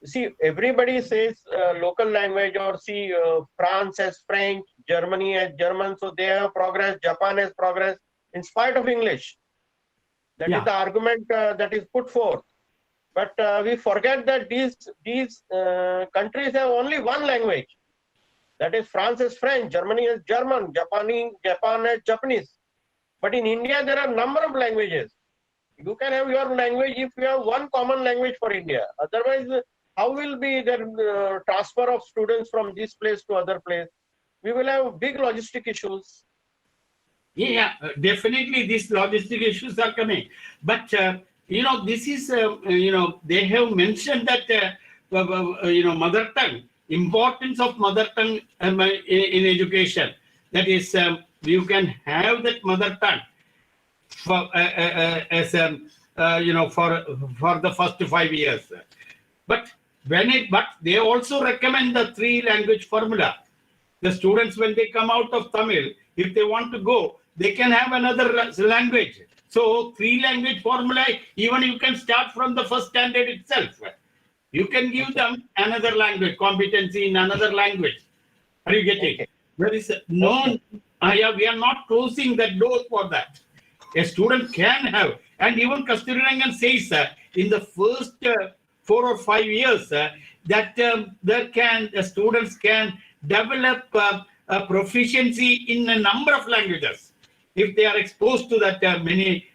See, everybody says local language, or see France has French, Germany has German, so they have progress. Japan has progress in spite of English. That is the argument that is put forth. But we forget that these countries have only one language. That is, France has French, Germany has German, Japan has Japanese. But in India, there are a number of languages. You can have your language if you have one common language for India. Otherwise, how will be the transfer of students from this place to other place? We will have big logistic issues. Yeah, definitely these logistic issues are coming. But, this is, they have mentioned that, mother tongue, importance of mother tongue in education. That is, you can have that mother tongue for for the first 5 years. But they also recommend the 3-language formula. The students, when they come out of Tamil, if they want to go, they can have another language. So 3-language formula, even you can start from the first standard itself. You can give them another language, competency in another language. Are you getting? Okay. There is no, we are not closing the door for that. A student can have, and even Kasturirangan says in the first 4 or 5 years that the students can develop a proficiency in a number of languages. If they are exposed to that many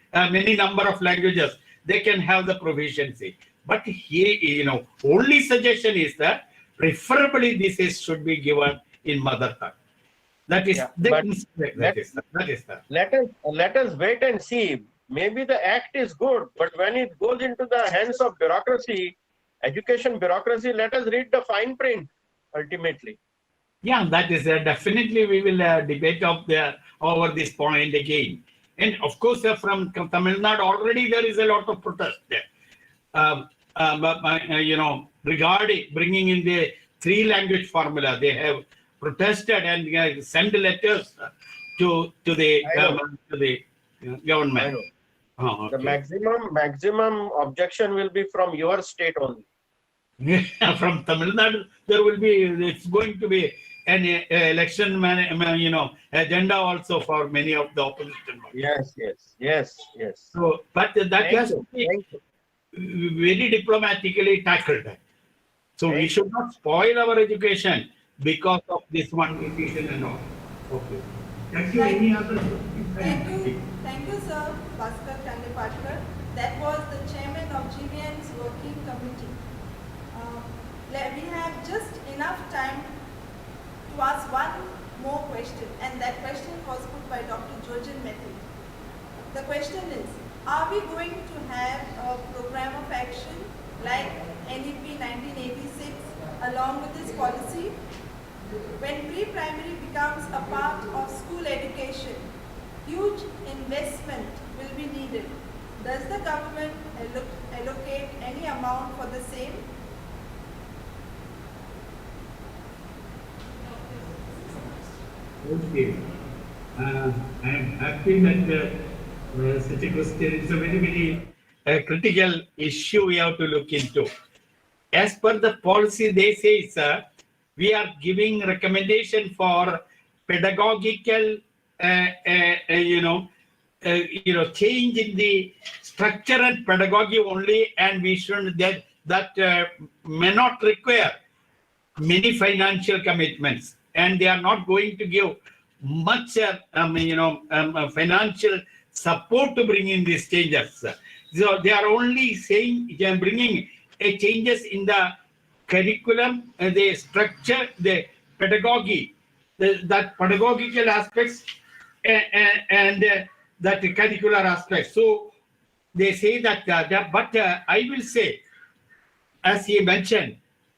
number of languages, they can have the proficiency. But here, only suggestion is that preferably this should be given in mother tongue. That is Let us wait and see. Maybe the act is good, but when it goes into the hands of bureaucracy, education bureaucracy, let us read the fine print ultimately. Yeah, that is definitely we will debate over this point again. And of course, from Tamil Nadu already there is a lot of protest there. Regarding bringing in the 3-language formula, they have protested and sent letters to the government. I know. Oh, okay. The maximum objection will be from your state only. From Tamil Nadu, it's going to be an election agenda also for many of the opposition parties. Yes. So, but that has to be very diplomatically tackled. So we should not spoil our education because of this one petition and all. Okay. Thank you. Any other? Thank you, sir, Bhaskar Kandepatkar. That was the chairman of Gvms working committee. We have just enough time to ask one more question, and that question was put by Dr. Jojen Mehta. The question is, are we going to have a program of action like NEP 1986, a along with this policy. When pre-primary becomes a part of school education, huge investment will be needed. Does the government allocate any amount for the same? Okay. I am happy that such a question is a very critical issue we have to look into. As per the policy, they say, sir, we are giving recommendation for pedagogical, change in the structure and pedagogy only, and we should that may not require many financial commitments, and they are not going to give much financial support to bring in these changes. So they are only saying they are bringing changes in the curriculum, the structure, the pedagogy, that pedagogical aspects, and that curricular aspects. So they say that, but I will say, as he mentioned,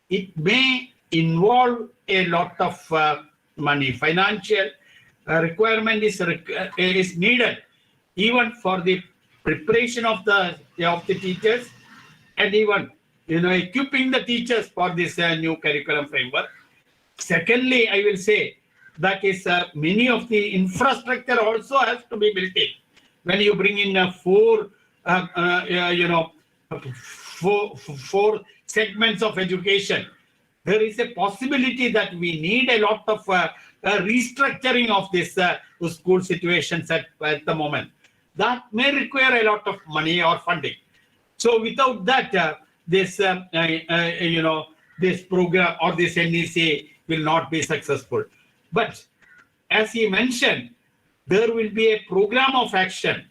it may involve a lot of money. Financial requirement is needed, even for the preparation of the teachers, and even equipping the teachers for this new curriculum framework. Secondly, I will say that is many of the infrastructure also has to be built in. When you bring in four segments of education, there is a possibility that we need a lot of restructuring of this school situations at the moment. That may require a lot of money or funding. So without that, this this program or this NEC will not be successful. But as he mentioned, there will be a program of action.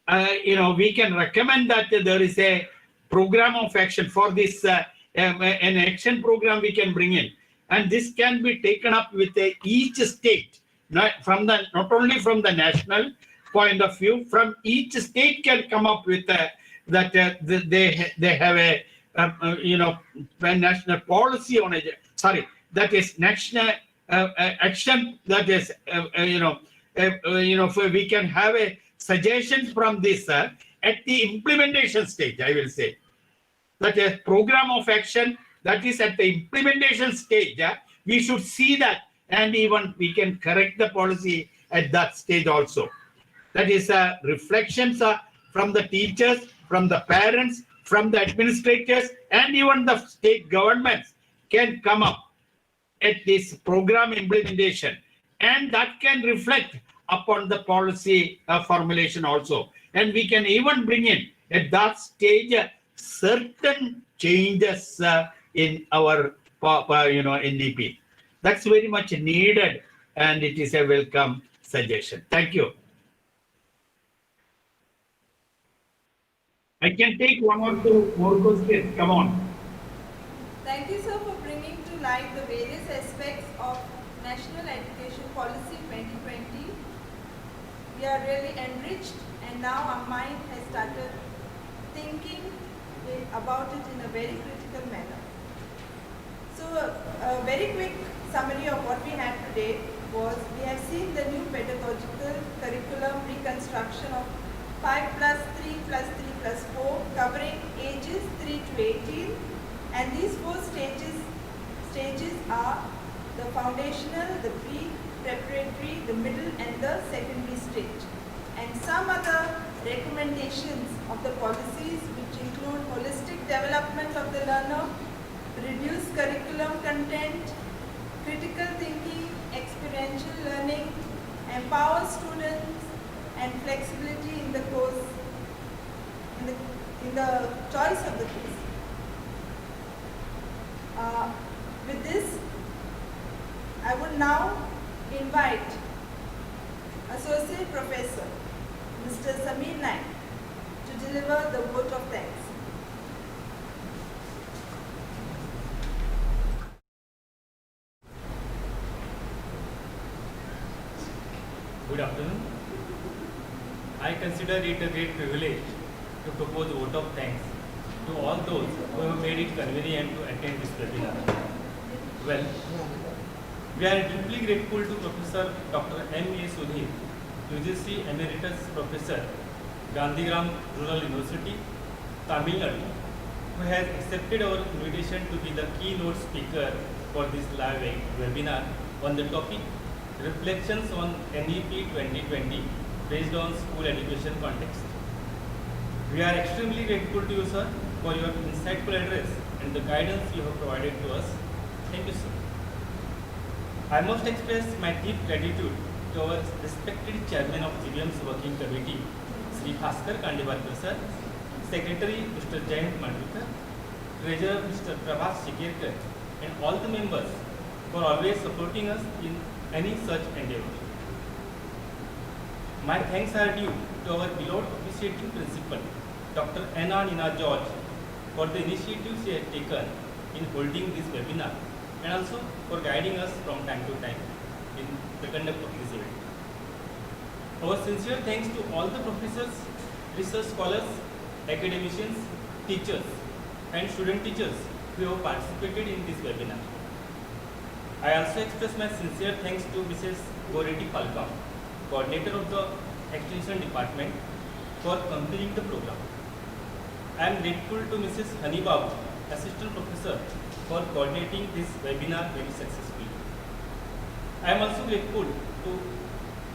We can recommend that there is a program of action for this, an action program we can bring in. And this can be taken up with each state, not only from the national point of view, from each state can come up with that they have a national policy on it. Sorry, that is national action. That is we can have a suggestions from this at the implementation stage. I will say that a program of action that is at the implementation stage. We should see that, and even we can correct the policy at that stage also. That is reflections from the teachers, from the parents, from the administrators, and even the state governments can come up at this program implementation, and that can reflect upon the policy formulation also. And we can even bring in at that stage certain changes in our NEP. That's very much needed, and it is a welcome suggestion. Thank you. I can take one or two more questions. Come on. Thank you, sir, for bringing to light the various aspects of National Education Policy 2020. We are really enriched, and now our mind has started thinking about it in a very critical manner. So, a very quick summary of what we had today was we have seen the new pedagogical curriculum reconstruction of 5+3+3+4 covering ages 3 to 18, and these 4 stages are the foundational, the pre-preparatory, the middle and the secondary stage. And some other recommendations of the policies which include holistic development of the learner, reduced curriculum content, critical thinking, experiential learning, empower students, and flexibility in the course, in the choice of the course. With this, I would now invite Associate Professor Mr. Samir Naik to deliver the vote of thanks. Good afternoon. I consider it a great privilege to propose a vote of thanks to all those who have made it convenient to attend this webinar. Well, we are deeply grateful to Professor Dr. M.A. Sudhir, UGC Emeritus Professor, Gandhigram Rural University, Tamil Nadu, who has accepted our invitation to be the keynote speaker for this live webinar on the topic Reflections on NEP 2020 based on school education context. We are extremely grateful to you, sir, for your insightful address and the guidance you have provided to us. Thank you, sir. I must express my deep gratitude to our respected chairman of Gvms Working Committee, Sri Bhaskar Kandivarkar, sir, Secretary Mr. Jayant Mandvikar, Treasurer Mr. Prabhas Shikirkar, and all the members for always supporting us in any such endeavor. My thanks are due to our beloved officiating principal, Dr. Anna Nina George, for the initiatives she has taken in holding this webinar and also for guiding us from time to time in the conduct of this event. Our sincere thanks to all the professors, research scholars, academicians, teachers, and student teachers who have participated in this webinar. I also express my sincere thanks to Mrs. Goredi Palkam, coordinator of the Extension Department, for completing the program. I am grateful to Mrs. Hani Babu, Assistant Professor, for coordinating this webinar very successfully. I am also grateful to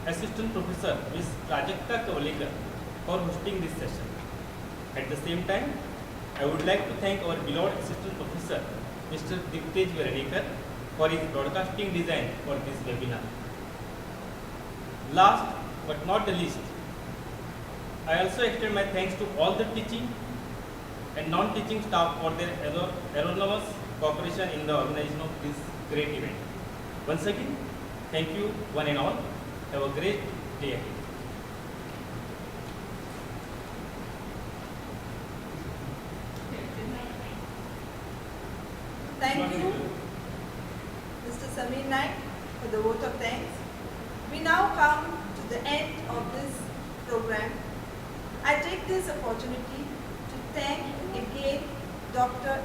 Assistant Professor Ms. Prajakta Kavalekar for hosting this session. At the same time, I would like to thank our beloved Assistant Professor, Mr. Diptej Veradekar, for his broadcasting design for this webinar. Last but not the least, I also extend my thanks to all the teaching and non-teaching staff for their enormous cooperation in the organization of this great event. Once again, thank you one and all. Have a great day ahead. Thank you, Mr. Samir Naik, for the vote of thanks. We now come to the end of this program. I take this opportunity to thank again Dr.